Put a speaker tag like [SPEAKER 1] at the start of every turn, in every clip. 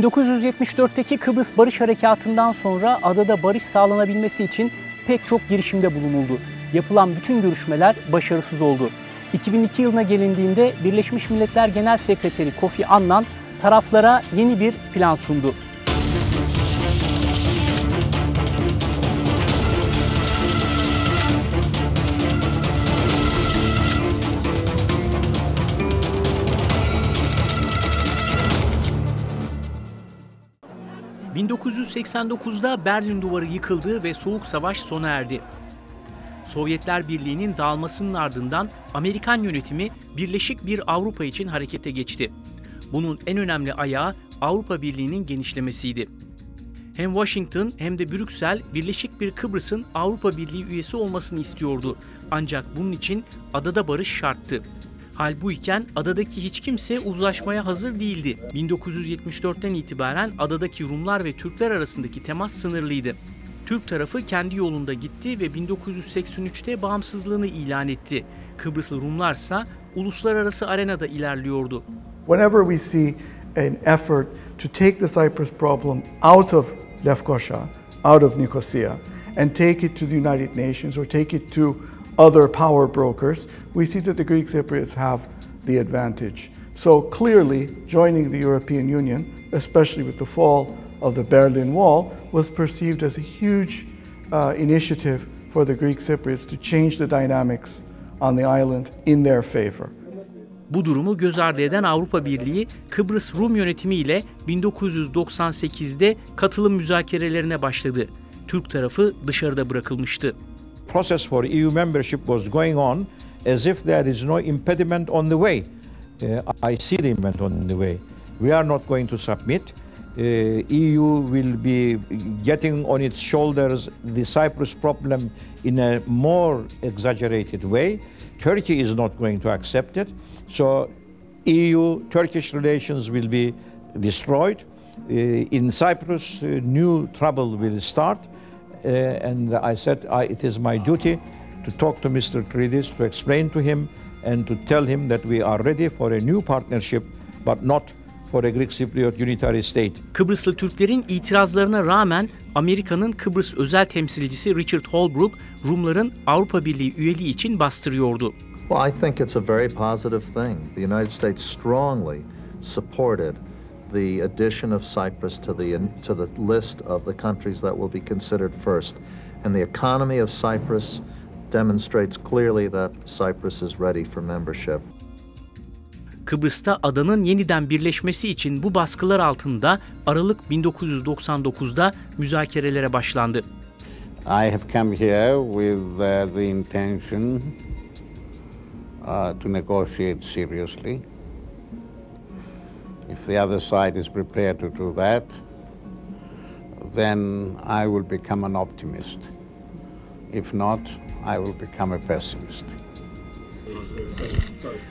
[SPEAKER 1] 1974'teki Kıbrıs Barış Harekâtı'ndan sonra adada barış sağlanabilmesi için pek çok girişimde bulunuldu. Yapılan bütün görüşmeler başarısız oldu. 2002 yılına gelindiğinde Birleşmiş Milletler Genel Sekreteri Kofi Annan taraflara yeni bir plan sundu. ...1989'da Berlin Duvarı yıkıldı ve Soğuk Savaş sona erdi. Sovyetler Birliği'nin dağılmasının ardından Amerikan yönetimi birleşik bir Avrupa için harekete geçti. Bunun en önemli ayağı Avrupa Birliği'nin genişlemesiydi. Hem Washington hem de Brüksel birleşik bir Kıbrıs'ın Avrupa Birliği üyesi olmasını istiyordu. Ancak bunun için adada barış şarttı. Hal bu iken adadaki hiç kimse uzlaşmaya hazır değildi. 1974'ten itibaren adadaki Rumlar ve Türkler arasındaki temas sınırlıydı. Türk tarafı kendi yolunda gitti ve 1983'te bağımsızlığını ilan etti. Kıbrıslı Rumlarsa uluslararası arenada ilerliyordu.
[SPEAKER 2] Whenever we see an effort to take the Cyprus problem out of Lefkoşa, out of Nicosia, and take it to the United Nations or take it to other power brokers, we see that the Greek Cypriots have the advantage. So clearly, joining the European Union, especially with the fall of the Berlin Wall, was perceived as a huge initiative for the Greek Cypriots to change the dynamics on the island in their favor.
[SPEAKER 1] Bu durumu göz ardı eden Avrupa Birliği, Kıbrıs Rum yönetimi ile 1998'de katılım müzakerelerine başladı. Türk tarafı dışarıda bırakılmıştı.
[SPEAKER 3] Process for EU membership was going on as if there is no impediment on the way. I see the impediment on the way. We are not going to submit. EU will be getting on its shoulders the Cyprus problem in a more exaggerated way. Turkey is not going to accept it. So EU-Turkish relations will be destroyed. In Cyprus, new trouble will start. And I said it is my duty to talk to Mr. Tridis, to explain to him and to tell him that we are ready for a new partnership, but not for a Greek Cypriot unitary state.
[SPEAKER 1] Kıbrıslı Türklerin itirazlarına rağmen Amerika'nın Kıbrıs özel temsilcisi Richard Holbrooke, Rumların Avrupa Birliği üyeliği için bastırıyordu.
[SPEAKER 4] Well, I think it's a very positive thing. The United States strongly supported the addition of Cyprus to the list of the countries that will be considered first. And the economy of Cyprus demonstrates clearly that Cyprus is ready for membership.
[SPEAKER 1] Kıbrıs'ta adanın yeniden birleşmesi için bu baskılar altında Aralık 1999'da müzakerelere başlandı.
[SPEAKER 5] I have come here with the intention to negotiate seriously. If the other side is prepared to do that, then I will become an optimist. If not, I will become a pessimist.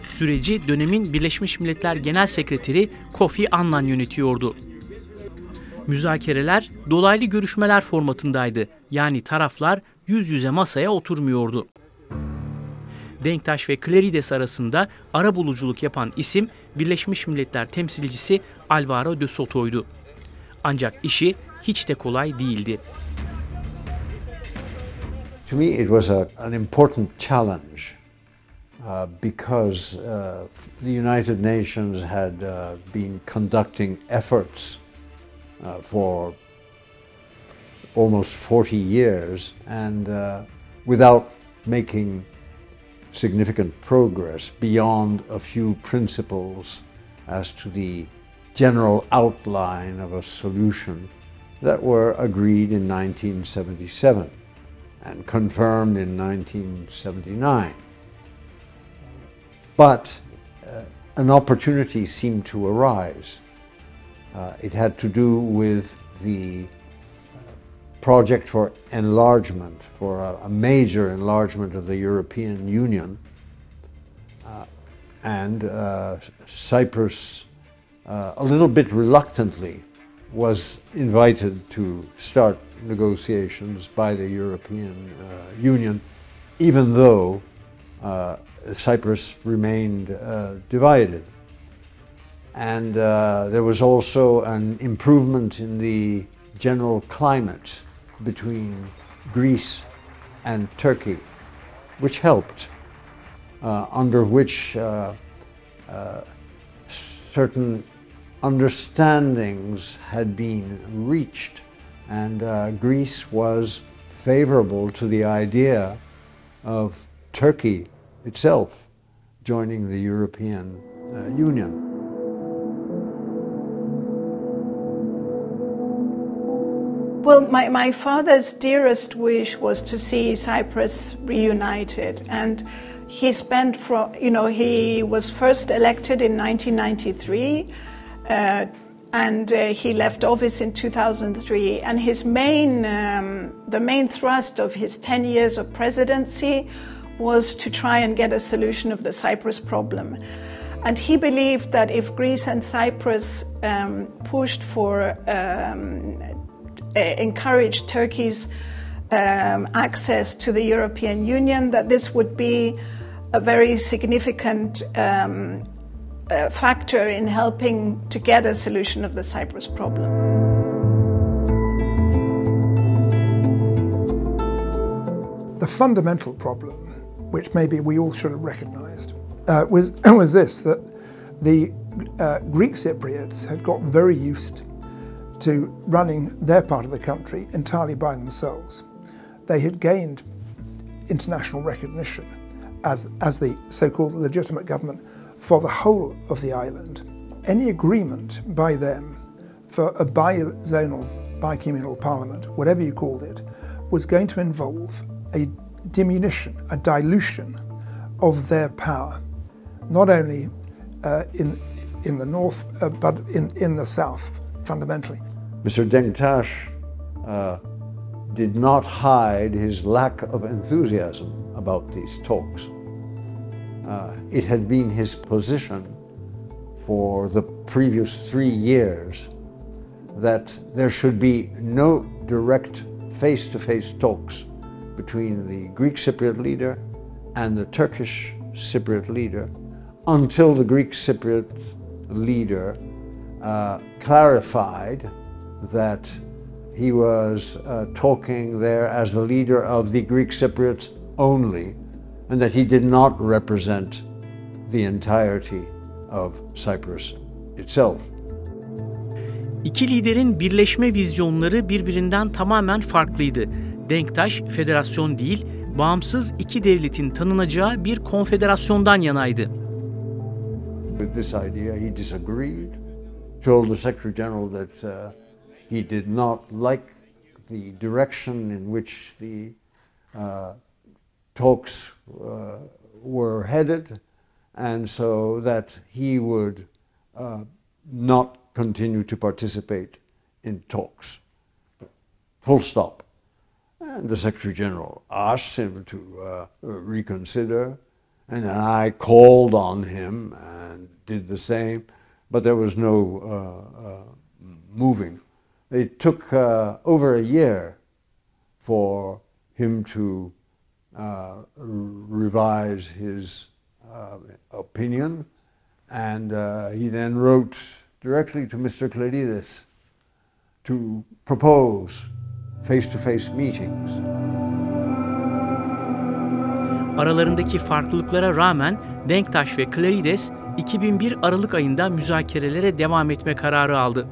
[SPEAKER 1] Süreci dönemin Birleşmiş Milletler Genel Sekreteri Kofi Annan yönetiyordu. Müzakereler dolaylı görüşmeler formatındaydı. Yani taraflar yüz yüze masaya oturmuyordu. Denktaş ve Klerides arasında arabuluculuk yapan isim Birleşmiş Milletler temsilcisi Alvaro de Soto'ydu. Ancak işi hiç de kolay değildi.
[SPEAKER 6] To me it was an important challenge because the United Nations had been conducting efforts for almost 40 years and without making significant progress beyond a few principles as to the general outline of a solution that were agreed in 1977 and confirmed in 1979. But an opportunity seemed to arise. It had to do with the project for enlargement, for a major enlargement of the European Union, and Cyprus, a little bit reluctantly, was invited to start negotiations by the European Union, even though Cyprus remained divided. And there was also an improvement in the general climate between Greece and Turkey, which helped, under which certain understandings had been reached, and Greece was favorable to the idea of Turkey itself joining the European Union.
[SPEAKER 7] Well, my father's dearest wish was to see Cyprus reunited, and he spent he was first elected in 1993, and he left office in 2003, and his the main thrust of his 10 years of presidency was to try and get a solution of the Cyprus problem. And he believed that if Greece and Cyprus pushed for encouraged Turkey's access to the European Union, that this would be a very significant factor in helping to get a solution of the Cyprus problem.
[SPEAKER 8] The fundamental problem, which maybe we all should have recognised, was this, that the Greek Cypriots had got very used to running their part of the country entirely by themselves. They had gained international recognition as the so-called legitimate government for the whole of the island. Any agreement by them for a bi-zonal, bi-communal parliament, whatever you called it, was going to involve a diminution, a dilution of their power, not only in the north, but in the south, fundamentally.
[SPEAKER 6] Mr. Denktaş did not hide his lack of enthusiasm about these talks. It had been his position for the previous 3 years that there should be no direct face-to-face talks between the Greek Cypriot leader and the Turkish Cypriot leader until the Greek Cypriot leader clarified that he was talking there as the leader of the Greek Cypriots only, and that he did not represent the entirety of Cyprus itself.
[SPEAKER 1] İki liderin birleşme vizyonları birbirinden tamamen farklıydı. Denktaş, federasyon değil, bağımsız iki devletin tanınacağı bir konfederasyondan yanaydı.
[SPEAKER 6] With this idea, he disagreed, told the Secretary General that he did not like the direction in which the talks were headed, and so that he would not continue to participate in talks. Full stop. And the Secretary General asked him to reconsider, and I called on him and did the same, but there was no moving. It took over a year for him to revise his opinion, and he then wrote directly to Mr. Klarides to propose face-to-face meetings.
[SPEAKER 1] Aralarındaki farklılıklara rağmen Denktaş ve Klarides 2001 Aralık ayında müzakerelere devam etme kararı aldı.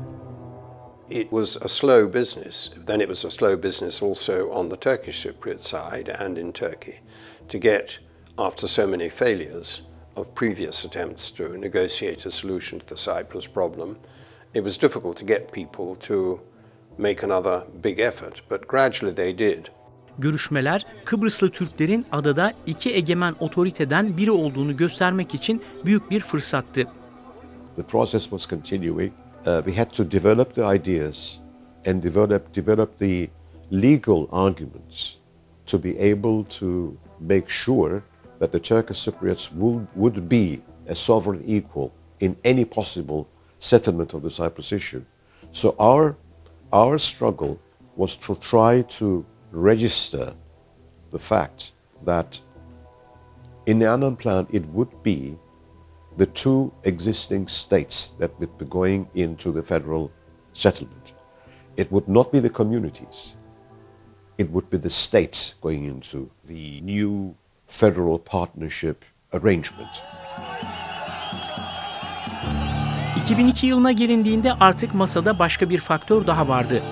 [SPEAKER 9] It was a slow business. Then it was a slow business also on the Turkish Cypriot side and in Turkey to get, after so many failures of previous attempts to negotiate a solution to the Cyprus problem, it was difficult to get people to make another big effort, but gradually they did.
[SPEAKER 1] Görüşmeler, Kıbrıslı Türklerin adada iki egemen otoriteden biri olduğunu göstermek için büyük bir fırsattı.
[SPEAKER 10] The process was continuing. We had to develop the ideas and develop the legal arguments to be able to make sure that the Turkish Cypriots would be a sovereign equal in any possible settlement of the Cyprus issue. So our struggle was to try to register the fact that in the Annan plan it would be the two existing states that would be going into the federal settlement. It would not be the communities. It would be the states going into the new federal partnership arrangement.
[SPEAKER 1] 2002 yılına gelindiğinde artık masada başka bir faktör daha vardı.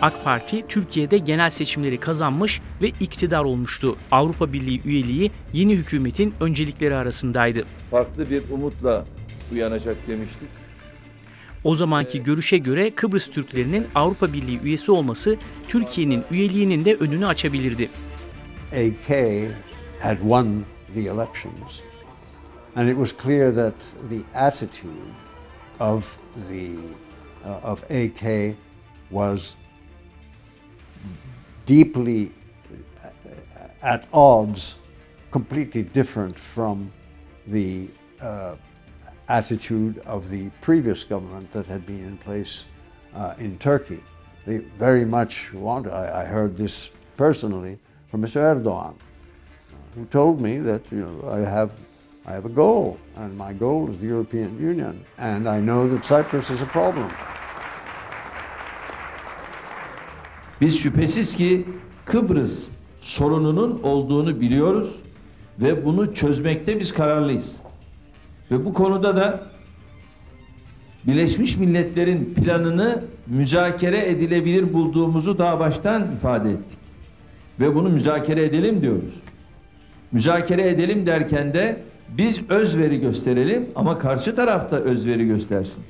[SPEAKER 1] AK Parti Türkiye'de genel seçimleri kazanmış ve iktidar olmuştu. Avrupa Birliği üyeliği yeni hükümetin öncelikleri arasındaydı.
[SPEAKER 11] Farklı bir umutla uyanacak demiştik.
[SPEAKER 1] O zamanki görüşe göre Kıbrıs Türklerinin Avrupa Birliği üyesi olması Türkiye'nin üyeliğinin de önünü açabilirdi.
[SPEAKER 6] AK had won the elections, and it was clear that the attitude of AK was deeply at odds, completely different from the attitude of the previous government that had been in place in Turkey. They very much wanted, I heard this personally from Mr. Erdogan, who told me that, you know, I have a goal, and my goal is the European Union, and I know that Cyprus is a problem.
[SPEAKER 11] Biz şüphesiz ki Kıbrıs sorununun olduğunu biliyoruz ve bunu çözmekte biz kararlıyız. Ve bu konuda da Birleşmiş Milletler'in planını müzakere edilebilir bulduğumuzu daha baştan ifade ettik. Ve bunu müzakere edelim diyoruz. Müzakere edelim derken de biz özveri gösterelim ama karşı taraf da özveri göstersin.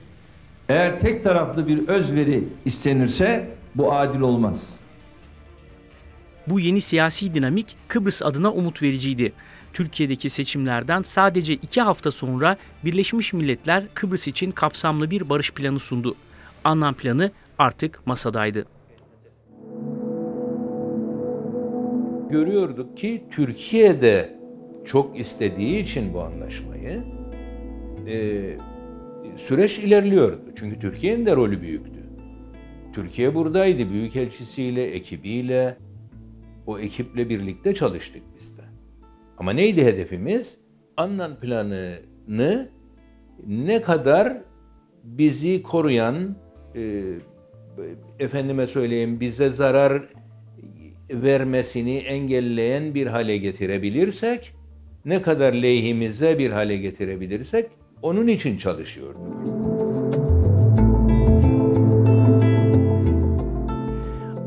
[SPEAKER 11] Eğer tek taraflı bir özveri istenirse bu adil olmaz.
[SPEAKER 1] Bu yeni siyasi dinamik Kıbrıs adına umut vericiydi. Türkiye'deki seçimlerden sadece 2 hafta sonra Birleşmiş Milletler Kıbrıs için kapsamlı bir barış planı sundu. Anlam planı artık masadaydı.
[SPEAKER 12] Görüyorduk ki Türkiye'de çok istediği için bu anlaşmayı süreç ilerliyordu. Çünkü Türkiye'nin de rolü büyüktü. Türkiye buradaydı, büyükelçisiyle, ekibiyle, o ekiple birlikte çalıştık biz de. Ama neydi hedefimiz? Annan planını ne kadar bizi koruyan, efendime söyleyeyim, bize zarar vermesini engelleyen bir hale getirebilirsek, ne kadar lehimize bir hale getirebilirsek, onun için çalışıyorduk.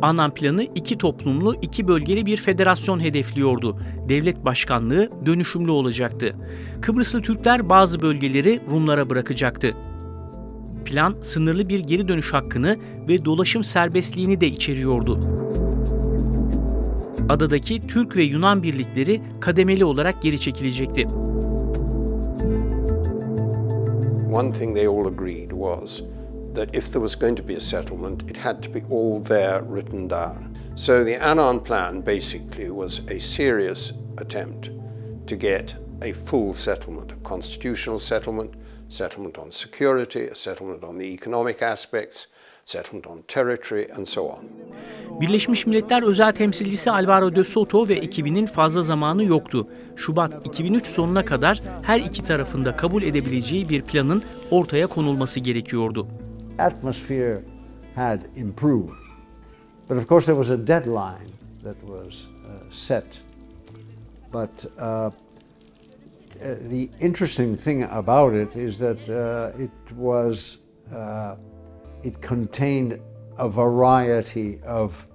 [SPEAKER 1] Annan planı 2 toplumlu, 2 bölgeli bir federasyon hedefliyordu. Devlet başkanlığı dönüşümlü olacaktı. Kıbrıslı Türkler bazı bölgeleri Rumlara bırakacaktı. Plan sınırlı bir geri dönüş hakkını ve dolaşım serbestliğini de içeriyordu. Adadaki Türk ve Yunan birlikleri kademeli olarak geri çekilecekti.
[SPEAKER 9] One thing they all agreed was that if there was going to be a settlement, it had to be all there written down. So the Annan Plan basically was a serious attempt to get a full settlement, a constitutional settlement, settlement on security, a settlement on the economic aspects, settlement on territory and so on.
[SPEAKER 1] Birleşmiş Milletler Özel Temsilcisi Alvaro de Soto ve ekibinin fazla zamanı yoktu. Şubat 2003 sonuna kadar her iki tarafında kabul edebileceği bir planın ortaya konulması gerekiyordu.
[SPEAKER 6] Atmosphere had improved, but of course there was a deadline that was set. But the interesting thing about it is that it contained a variety of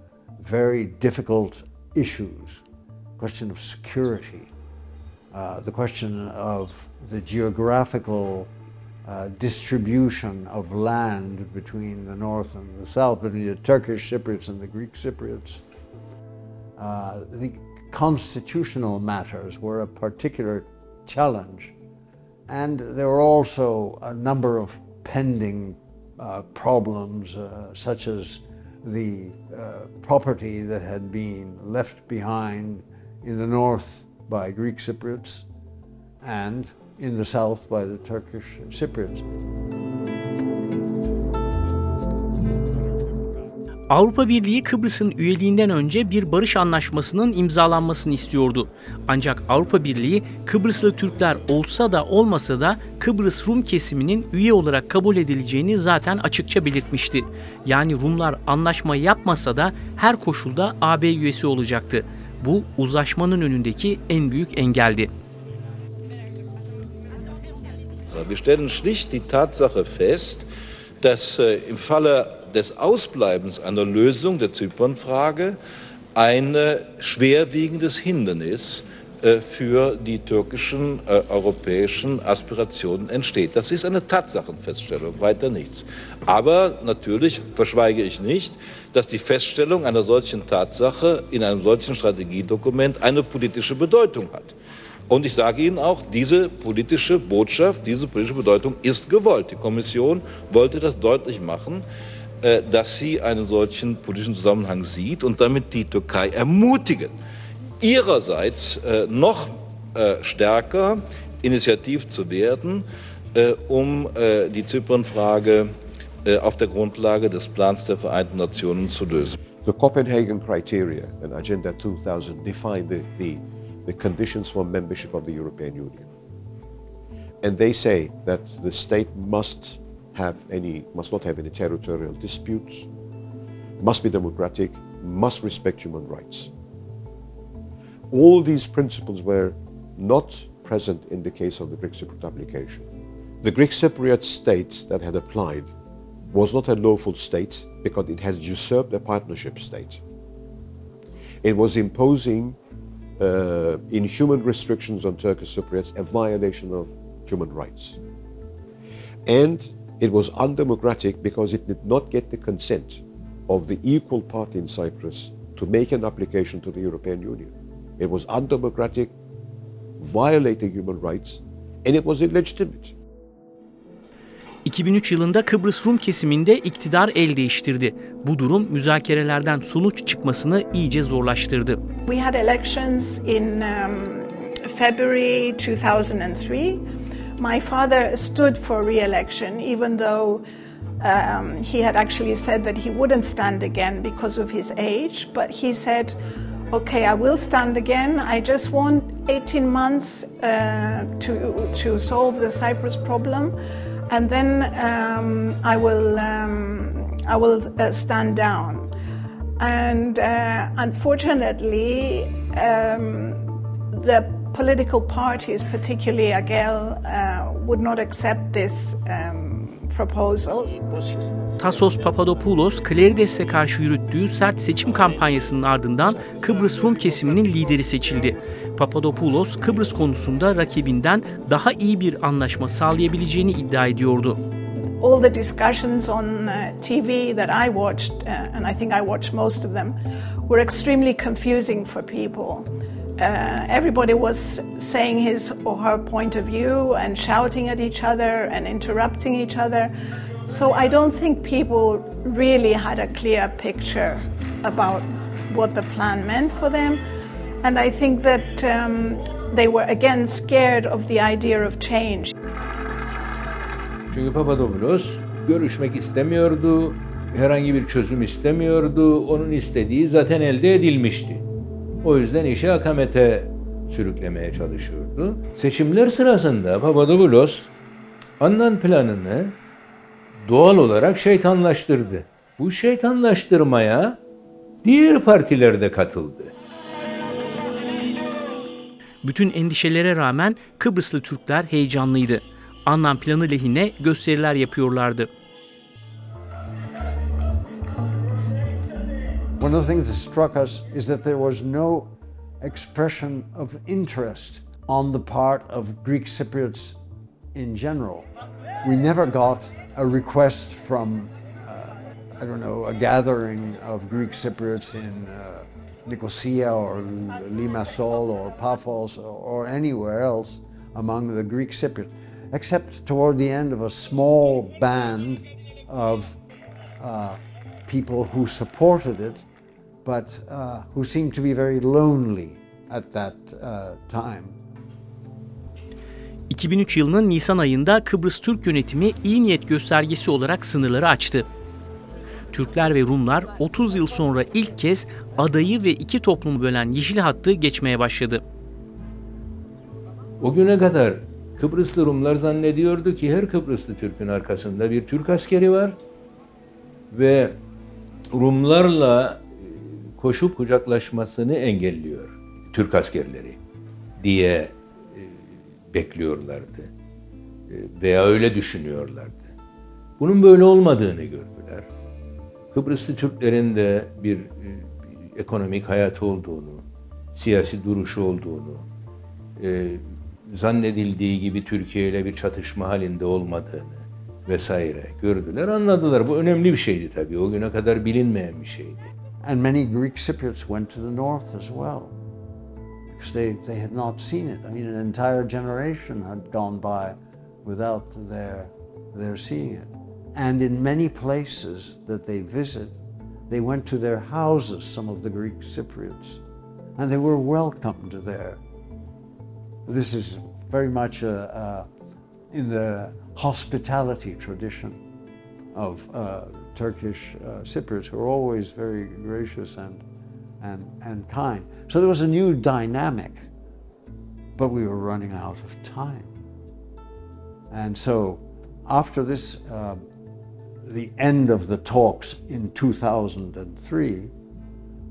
[SPEAKER 6] very difficult issues. Question of security, the question of the geographical distribution of land between the north and the south, between the Turkish Cypriots and the Greek Cypriots. The constitutional matters were a particular challenge, and there were also a number of pending problems, such as the property that had been left behind in the north by Greek Cypriots and in the south by the Turkish Cypriots.
[SPEAKER 1] Avrupa Birliği Kıbrıs'ın üyeliğinden önce bir barış anlaşmasının imzalanmasını istiyordu. Ancak Avrupa Birliği Kıbrıslı Türkler olsa da olmasa da Kıbrıs Rum kesiminin üye olarak kabul edileceğini zaten açıkça belirtmişti. Yani Rumlar anlaşma yapmasa da her koşulda AB üyesi olacaktı. Bu uzlaşmanın önündeki en büyük engeldi.
[SPEAKER 13] Wir stellen schlicht die Tatsache fest, dass im Falle des Ausbleibens einer Lösung der Zypernfrage ein schwerwiegendes Hindernis für die türkischen europäischen Aspirationen entsteht. Das ist eine Tatsachenfeststellung, weiter nichts. Aber natürlich verschweige ich nicht, dass die Feststellung einer solchen Tatsache in einem solchen Strategiedokument eine politische Bedeutung hat. Und ich sage Ihnen auch, diese politische Botschaft, diese politische Bedeutung ist gewollt. Die Kommission wollte das deutlich machen, dass sie einen solchen politischen Zusammenhang sieht und damit die Türkei ermutigen, ihrerseits noch stärker initiativ zu werden, um die Zypernfrage auf der Grundlage des Plans der Vereinten Nationen zu lösen.
[SPEAKER 10] The Copenhagen criteria and Agenda 2000 define the conditions for membership of the European Union. And they say that the state must not have any territorial disputes, must be democratic, must respect human rights. All these principles were not present in the case of the Greek Cypriot application. The Greek Cypriot state that had applied was not a lawful state because it has usurped a partnership state. It was imposing inhuman restrictions on Turkish Cypriots, a violation of human rights. And it was undemocratic because it did not get the consent of the equal party in Cyprus to make an application to the European Union. It was undemocratic, violating human rights, and it was illegitimate.
[SPEAKER 1] 2003 yılında Kıbrıs Rum kesiminde iktidar el değiştirdi. Bu durum müzakerelerden sonuç çıkmasını iyice zorlaştırdı.
[SPEAKER 7] We had elections in February 2003. My father stood for re-election, even though he had actually said that he wouldn't stand again because of his age. But he said, okay, I will stand again. I just want 18 months to solve the Cyprus problem. And then I will stand down. And unfortunately, the political parties, particularly AGEL, would not accept this proposal.
[SPEAKER 1] Tassos Papadopoulos, Klerides'e karşı yürüttüğü sert seçim kampanyasının ardından Kıbrıs Rum kesiminin lideri seçildi. Papadopoulos, Kıbrıs konusunda rakibinden daha iyi bir anlaşma sağlayabileceğini iddia ediyordu.
[SPEAKER 7] All the discussions on TV that I watched, and I think I watched most of them, were extremely confusing for people. Everybody was saying his or her point of view and shouting at each other and interrupting each other. So I don't think people really had a clear picture about what the plan meant for them. And I think that they were again scared of the idea of change.
[SPEAKER 12] Çünkü Papadopoulos görüşmek istemiyordu, herhangi bir çözüm istemiyordu, onun istediği zaten elde edilmişti. O yüzden işi akamete sürüklemeye çalışıyordu. Seçimler sırasında Papadopoulos Annan planını doğal olarak şeytanlaştırdı. Bu şeytanlaştırmaya diğer partiler de katıldı.
[SPEAKER 1] Bütün endişelere rağmen Kıbrıslı Türkler heyecanlıydı. Annan planı lehine gösteriler yapıyorlardı.
[SPEAKER 6] One of the things that struck us is that there was no expression of interest on the part of Greek Cypriots in general. We never got a request from, a gathering of Greek Cypriots in Nicosia or Limassol or Paphos or anywhere else among the Greek Cypriots, except toward the end of a small band of people who supported it, but who seemed to be very lonely at that time.
[SPEAKER 1] 2003 yılının Nisan ayında Kıbrıs Türk yönetimi iyi niyet göstergesi olarak sınırları açtı. Türkler ve Rumlar 30 yıl sonra ilk kez adayı ve iki toplumu bölen yeşil hattı geçmeye başladı.
[SPEAKER 12] O güne kadar Kıbrıslı Rumlar zannediyordu ki her Kıbrıslı Türk'ün arkasında bir Türk askeri var ve Rumlarla koşup kucaklaşmasını engelliyor Türk askerleri diye bekliyorlardı veya öyle düşünüyorlardı. Bunun böyle olmadığını gördüler. Kıbrıslı Türklerin de bir ekonomik hayatı olduğunu, siyasi duruşu olduğunu, zannedildiği gibi Türkiye ile bir çatışma halinde olmadığını vesaire gördüler, anladılar. Bu önemli bir şeydi tabii. O güne kadar bilinmeyen bir şeydi.
[SPEAKER 6] And many Greek Cypriots went to the north as well, because they had not seen it. I mean, an entire generation had gone by without their seeing it. And in many places that they visit, they went to their houses, some of the Greek Cypriots, and they were welcomed there. This is very much in the hospitality tradition of Turkish Cypriots, who are always very gracious and kind. So there was a new dynamic, but we were running out of time. And so after this, the end of the talks in 2003,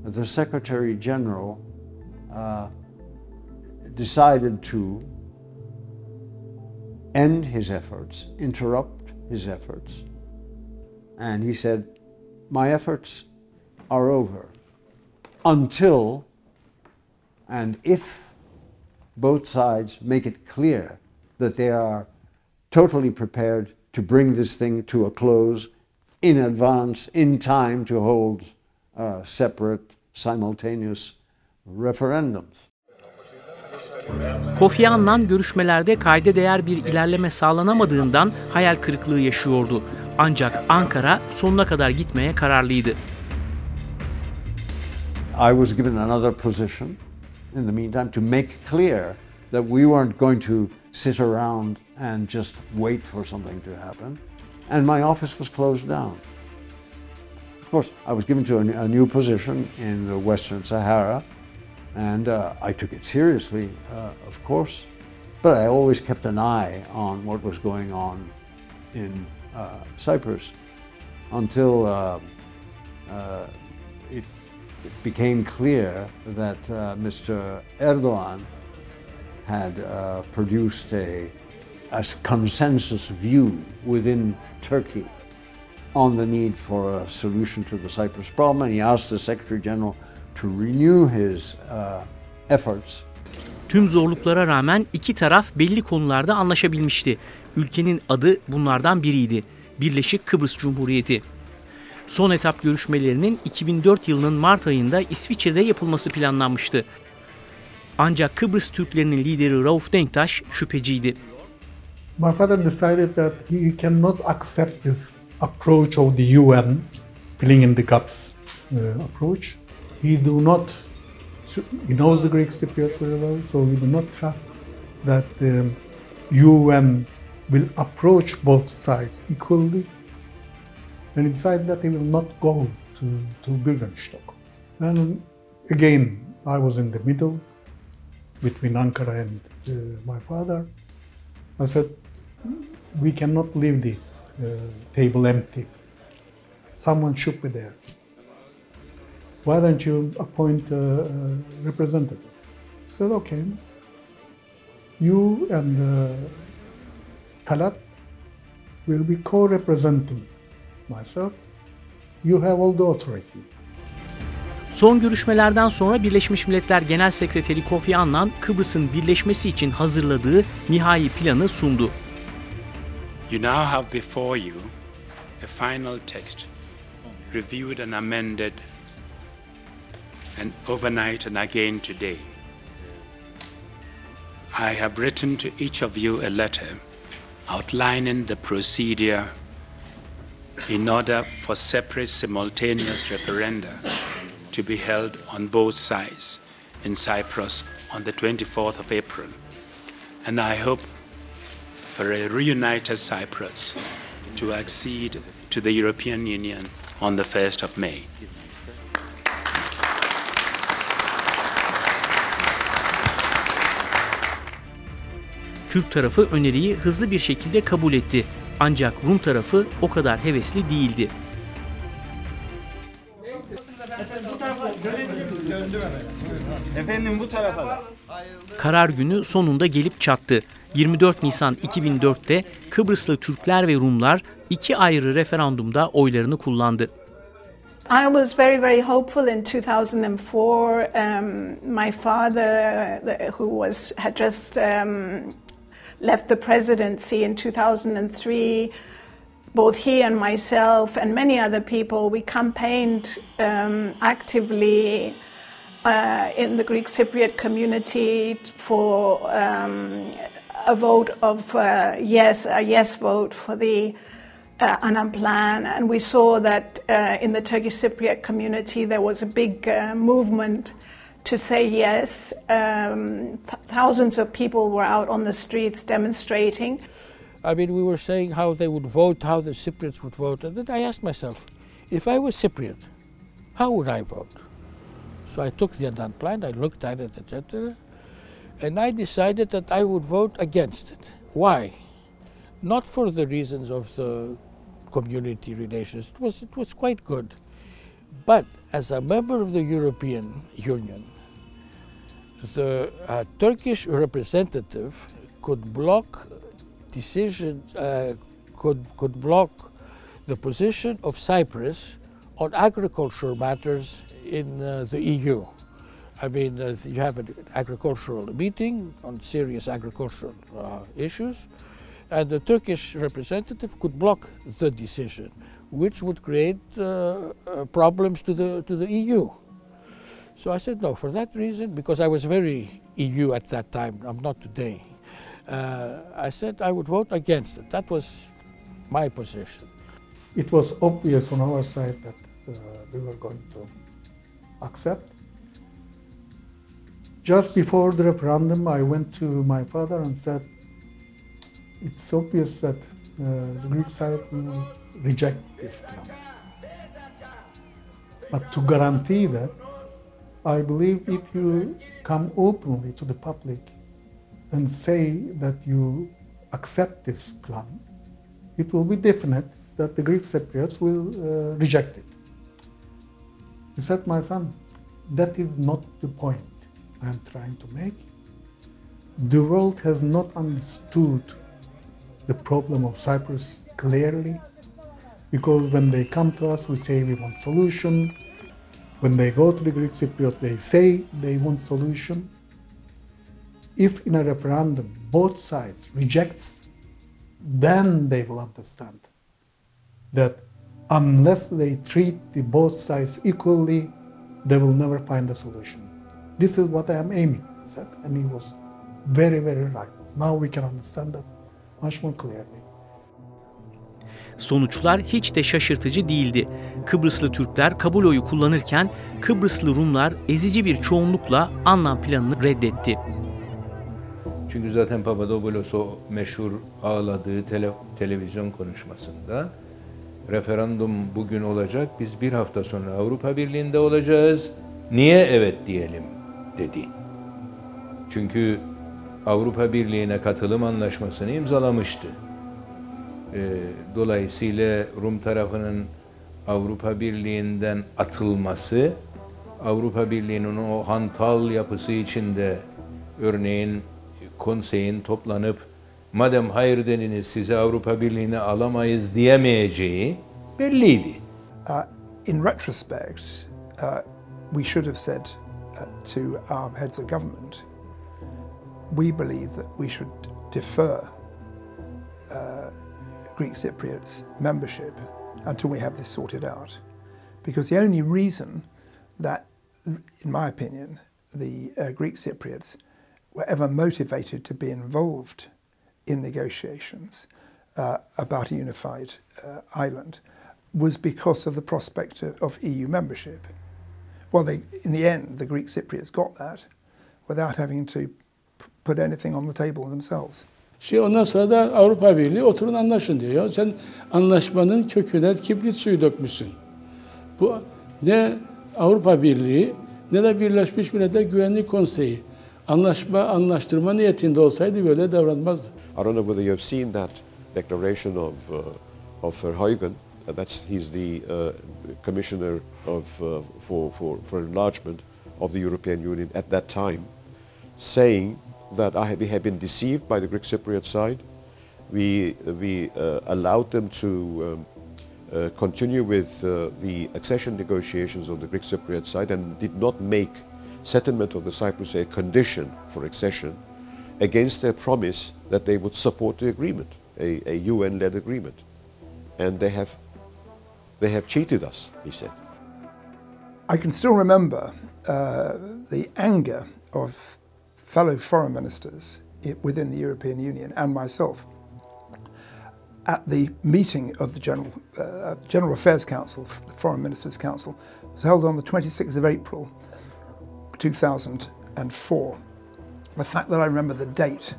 [SPEAKER 6] the Secretary General decided to end his efforts, interrupt his efforts, and he said, my efforts are over until and if both sides make it clear that they are totally prepared to bring this thing to a close in advance, in time to hold separate, simultaneous referendums.
[SPEAKER 1] Kofi Annan görüşmelerde kayda değer bir ilerleme sağlanamadığından hayal kırıklığı yaşıyordu. Ancak Ankara sonuna kadar gitmeye kararlıydı.
[SPEAKER 6] I was given another position in the meantime to make clear that we weren't going to sit around and just wait for something to happen. And my office was closed down. Of course, I was given to a new position in the Western Sahara, and I took it seriously, of course, but I always kept an eye on what was going on in Cyprus until it became clear that Mr. Erdogan had produced a consensus view within Turkey on the need for a solution to the Cyprus problem, and he asked the Secretary General to renew his efforts.
[SPEAKER 1] Tüm zorluklara rağmen iki taraf belli konularda anlaşabilmişti. Ülkenin adı bunlardan biriydi. Birleşik Kıbrıs Cumhuriyeti. Son etap görüşmelerinin 2004 yılının Mart ayında İsviçre'de yapılması planlanmıştı. Ancak Kıbrıs Türklerinin lideri Rauf Denktaş şüpheciydi.
[SPEAKER 2] My father decided that he cannot accept this approach of the UN, filling in the gaps approach. He knows the Greek Cypriots very well, so he do not trust that the UN will approach both sides equally. And he decided that he will not go to Bürgenstock. And again, I was in the middle between Ankara and my father. I said, we cannot leave the table empty. Someone should be there. Why don't you appoint a representative? I said, okay. You and Talat will be co-representing myself. You have all the authority.
[SPEAKER 1] Son görüşmelerden sonra Birleşmiş Milletler Genel Sekreteri Kofi Annan, Kıbrıs'ın birleşmesi için hazırladığı nihai planı sundu.
[SPEAKER 14] You now have before you a final text, reviewed and amended, and overnight and again today. I have written to each of you a letter outlining the procedure in order for separate simultaneous referenda to be held on both sides in Cyprus on the 24th of April. And I hope for a reunited Cyprus to accede to the European Union on the 1st of May.
[SPEAKER 1] Türk tarafı öneriyi hızlı bir şekilde kabul etti. Ancak Rum tarafı o kadar hevesli değildi.
[SPEAKER 15] Efendim bu tarafa da.
[SPEAKER 1] Karar günü sonunda gelip çattı. 24 Nisan 2004'te Kıbrıslı Türkler ve Rumlar iki ayrı referandumda oylarını kullandı.
[SPEAKER 7] I was very hopeful in 2004. My father, who had just left the presidency in 2003, both he and myself and many other people, we campaigned actively in the Greek Cypriot community for a vote of a yes vote for the Annan plan, and we saw that in the Turkish Cypriot community there was a big movement to say yes. Thousands of people were out on the streets demonstrating.
[SPEAKER 16] I mean, we were saying how they would vote, how the Cypriots would vote, and then I asked myself, if I was Cypriot, how would I vote? So I took the Annan plan, I looked at it, etc., and I decided that I would vote against it. Why? Not for the reasons of the community relations, it was quite good, but as a member of the European Union, the Turkish representative could block decisions, could block the position of Cyprus on agricultural matters in the EU. I mean, you have an agricultural meeting on serious agricultural issues, and the Turkish representative could block the decision, which would create problems to the EU. So I said no, for that reason, because I was very EU at that time, I'm not today, I said I would vote against it. That was my position.
[SPEAKER 2] It was obvious on our side that we were going to accept. Just before the referendum, I went to my father and said, it's obvious that the Greek side will reject this plan. But to guarantee that, I believe if you come openly to the public and say that you accept this plan, it will be definite that the Greek Cypriots will reject it. He said, my son, that is not the point I am trying to make. The world has not understood the problem of Cyprus clearly, because when they come to us, we say we want solution. When they go to the Greek Cypriots, they say they want solution. If in a referendum both sides rejects, then they will understand that unless they treat the both sides equally, they will never find a solution. This is what I am aiming, he said, and he was very right. Now we can understand that much more clearly.
[SPEAKER 1] Sonuçlar hiç de şaşırtıcı değildi. Kıbrıslı Türkler kabul oyu kullanırken Kıbrıslı Rumlar ezici bir çoğunlukla Annan planını reddetti.
[SPEAKER 12] Çünkü zaten Papadopoulos o meşhur ağladığı televizyon konuşmasında referandum bugün olacak, biz bir hafta sonra Avrupa Birliği'nde olacağız, niye evet diyelim dedi. Çünkü Avrupa Birliği'ne katılım anlaşmasını imzalamıştı. Dolayısıyla Rum tarafının Avrupa Birliği'nden atılması, Avrupa Birliği'nin o hantal yapısı içinde örneğin konseyin toplanıp madem hayır dediniz sizi Avrupa Birliği'ne alamayız diyemeyeceği belliydi.
[SPEAKER 8] In retrospect, we should have said to our heads of government, we believe that we should defer Greek Cypriots membership until we have this sorted out. Because the only reason that, in my opinion, the Greek Cypriots were ever motivated to be involved in negotiations about a unified island was because of the prospect of EU membership. Well, in the end, the Greek Cypriots got that without having to put anything on the table themselves.
[SPEAKER 17] Ondan sonra da Avrupa Birliği oturun anlaşın diyor. Sen anlaşmanın köküne kibrit suyu dökmüşsün.
[SPEAKER 15] Bu ne Avrupa Birliği ne de Birleşmiş Milletler Güvenlik Konseyi anlaştırma niyetinde olsaydı böyle davranmazdı.
[SPEAKER 10] I don't know whether you have seen that declaration of Verheugen. He's the commissioner for enlargement of the European Union at that time, saying that we have been deceived by the Greek Cypriot side. We allowed them to continue with the accession negotiations on the Greek Cypriot side and did not make settlement of the Cyprus a condition for accession against their promise that they would support the agreement, a UN-led agreement. And they have cheated us, he said.
[SPEAKER 8] I can still remember the anger of fellow foreign ministers within the European Union and myself at the meeting of the General Affairs Council, the Foreign Ministers' Council. It was held on the 26th of April 2004. The fact that I remember the date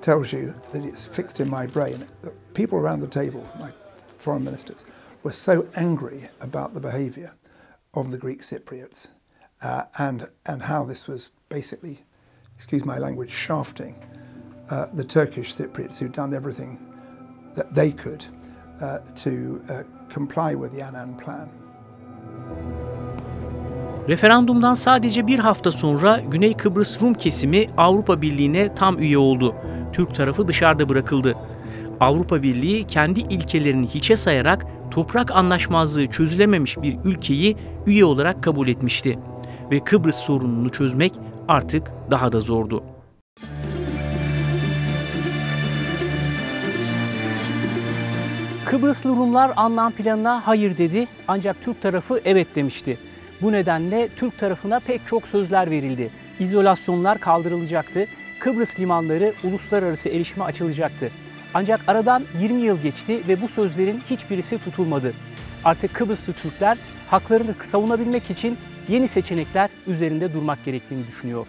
[SPEAKER 8] tells you that it's fixed in my brain. The people around the table, my foreign ministers, were so angry about the behaviour of the Greek Cypriots and how this was basically, excuse my language, shafting the Turkish Cypriots who'd done everything that they could to comply with the Annan Plan.
[SPEAKER 1] Referandumdan sadece bir hafta sonra Güney Kıbrıs Rum kesimi Avrupa Birliği'ne tam üye oldu. Türk tarafı dışarıda bırakıldı. Avrupa Birliği kendi ilkelerini hiçe sayarak toprak anlaşmazlığı çözülememiş bir ülkeyi üye olarak kabul etmişti. Ve Kıbrıs sorununu çözmek artık daha da zordu. Kıbrıslı Rumlar anlam planına hayır dedi, ancak Türk tarafı evet demişti. Bu nedenle Türk tarafına pek çok sözler verildi. İzolasyonlar kaldırılacaktı, Kıbrıs limanları uluslararası erişime açılacaktı. Ancak aradan 20 yıl geçti ve bu sözlerin hiçbirisi tutulmadı. Artık Kıbrıslı Türkler haklarını savunabilmek için yeni seçenekler üzerinde durmak gerektiğini düşünüyor.